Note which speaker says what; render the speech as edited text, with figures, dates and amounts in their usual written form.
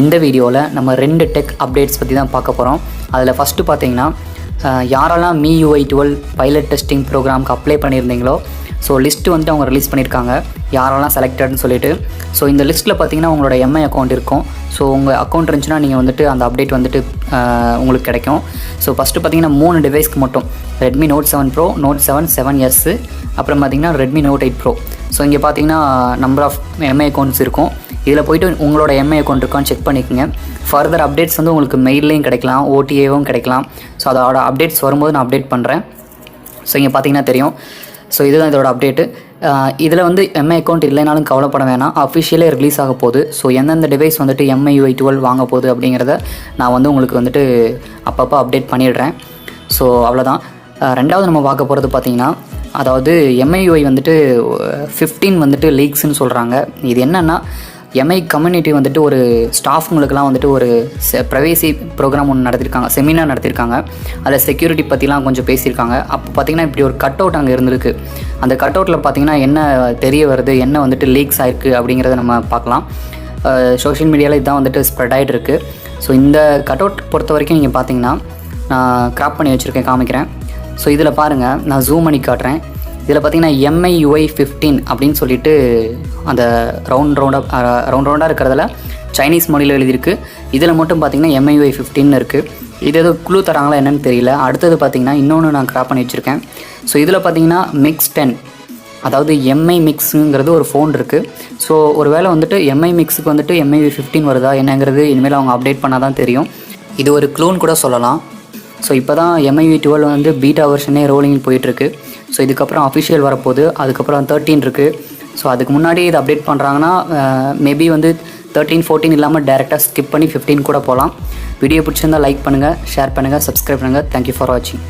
Speaker 1: இந்த வீடியோவில் நம்ம 2 டெக் அப்டேட்ஸ் பற்றி தான் பார்க்க போகிறோம். அதில் ஃபஸ்ட்டு பார்த்தீங்கன்னா யாரெல்லாம் MIUI 12 பைலட் டெஸ்டிங் ப்ரோக்ராமுக்கு அப்ளை பண்ணியிருந்தீங்களோ ஸோ லிஸ்ட்டு வந்துட்டு அவங்க ரிலீஸ் பண்ணியிருக்காங்க, யாரெல்லாம் செலக்டட்னு சொல்லிட்டு. ஸோ இந்த லிஸ்ட்டில் பார்த்தீங்கன்னா உங்களோட MI அக்கௌண்ட் இருக்கும். ஸோ உங்கள் அக்கௌண்ட் இருந்துச்சுன்னா நீங்கள் வந்துட்டு அந்த அப்டேட் வந்துட்டு உங்களுக்கு கிடைக்கும். ஸோ ஃபஸ்ட்டு பார்த்தீங்கன்னா 3 டிவைஸ்க்கு மட்டும் Redmi note 7 bro, note 7 7S, அப்புறம் பார்த்தீங்கன்னா ரெட்மி நோட் 8 ப்ரோ. ஸோ இங்கே பார்த்தீங்கன்னா நம்பர் ஆஃப் MI அக்கௌண்ட்ஸ் இருக்கும். இதில் போய்ட்டு உங்களோட MI அக்கௌண்ட் இருக்கான்னு செக் பண்ணிக்கோங்க. ஃபர்தர் அப்டேட்ஸ் வந்து உங்களுக்கு மெயிலையும் கிடைக்கலாம், OTAவும் கிடைக்கலாம். ஸோ அதோட அப்டேட்ஸ் வரும்போது நான் அப்டேட் பண்ணுறேன். ஸோ இங்கே பார்த்தீங்கன்னா தெரியும். ஸோ இதுதான் இதோட அப்டேட்டு. இதில் வந்து MI அக்கௌண்ட் இல்லைனாலும் கவலைப்பட வேணாம், அஃபிஷியலே ரிலீஸ் ஆக போகுது. ஸோ எந்தெந்த டிவைஸ் வந்துட்டு MIUI 12 வாங்க போகுது அப்படிங்கிறத நான் வந்து உங்களுக்கு வந்துட்டு அப்பப்போ அப்டேட் பண்ணிடுறேன். ஸோ அவ்வளோதான். ரெண்டாவது நம்ம பார்க்க போகிறது பார்த்திங்கன்னா, அதாவது MIUI வந்துட்டு 15 வந்துட்டு லீக்ஸ்ன்னு சொல்கிறாங்க. இது என்னென்னா, MI கம்யூனிட்டி வந்துட்டு ஒரு ஸ்டாஃப்ங்களுக்கெல்லாம் வந்துட்டு ஒரு ப்ரைவேசி ப்ரோக்ராம் ஒன்று நடத்திருக்காங்க, செமினார் நடத்தியிருக்காங்க. அதில் செக்யூரிட்டி பற்றிலாம் கொஞ்சம் பேசியிருக்காங்க. அப்போ பார்த்திங்கன்னா இப்படி ஒரு கட் அவுட் அங்கே இருந்திருக்கு. அந்த கட் அவுட்டில் பார்த்திங்கன்னா என்ன தெரிய வருது, என்ன வந்துட்டு லீக்ஸ் ஆகிருக்கு அப்படிங்கிறத நம்ம பார்க்கலாம். சோஷியல் மீடியாவில் இதுதான் வந்துட்டு ஸ்ப்ரெட் ஆகிட்டு இருக்குது. ஸோ இந்த கட் அவுட் பொறுத்த வரைக்கும் நீங்கள் பார்த்தீங்கன்னா நான் கிராப் பண்ணி வச்சுருக்கேன், காமிக்கிறேன். ஸோ இதில் பாருங்கள், நான் ஜூம் பண்ணி காட்டுறேன். இதில் பார்த்திங்கன்னா MIUI 15 அப்படின்னு சொல்லிட்டு அந்த ரவுண்டாக இருக்கிறதுல சைனீஸ் மொழியில் எழுதியிருக்கு. இதில் மட்டும் பார்த்திங்கன்னா MIUI 15 இருக்குது. இது எதோ குழு தராங்களா என்னன்னு தெரியல. அடுத்தது பார்த்திங்கன்னா இன்னொன்று நான் கிராப் பண்ணி வச்சுருக்கேன். ஸோ இதில் பார்த்திங்கன்னா மிக்ஸ் 10, அதாவது MI மிக்ஸுங்கிறது ஒரு ஃபோன் இருக்குது. ஸோ ஒரு வேளை வந்துட்டு MI மிக்ஸுக்கு வந்துட்டு MIUI 15 வருதா என்னங்கிறது இனிமேல் அவங்க அப்டேட் பண்ணால் தான் தெரியும். இது ஒரு க்ளூன் கூட சொல்லலாம். ஸோ இப்போ தான் MIUI 12 வந்து பீட்டா வெர்ஷனே ரோலிங் போயிட்டுருக்கு. ஸோ இதுக்கப்புறம் அஃபிஷியல் வரப்போகுது. அதுக்கப்புறம் 13 இருக்குது. ஸோ அதுக்கு முன்னாடி இது அப்டேட் பண்ணுறாங்கன்னா மேபி வந்து 13 14 இல்லாமல் டேரெக்டாக ஸ்கிப் பண்ணி 15 கூட போகலாம். வீடியோ பிடிச்சிருந்தால் லைக் பண்ணுங்கள், ஷேர் பண்ணுங்கள், சப்ஸ்கிரைப் பண்ணுங்கள். தேங்க்யூ ஃபார் வாட்சிங்.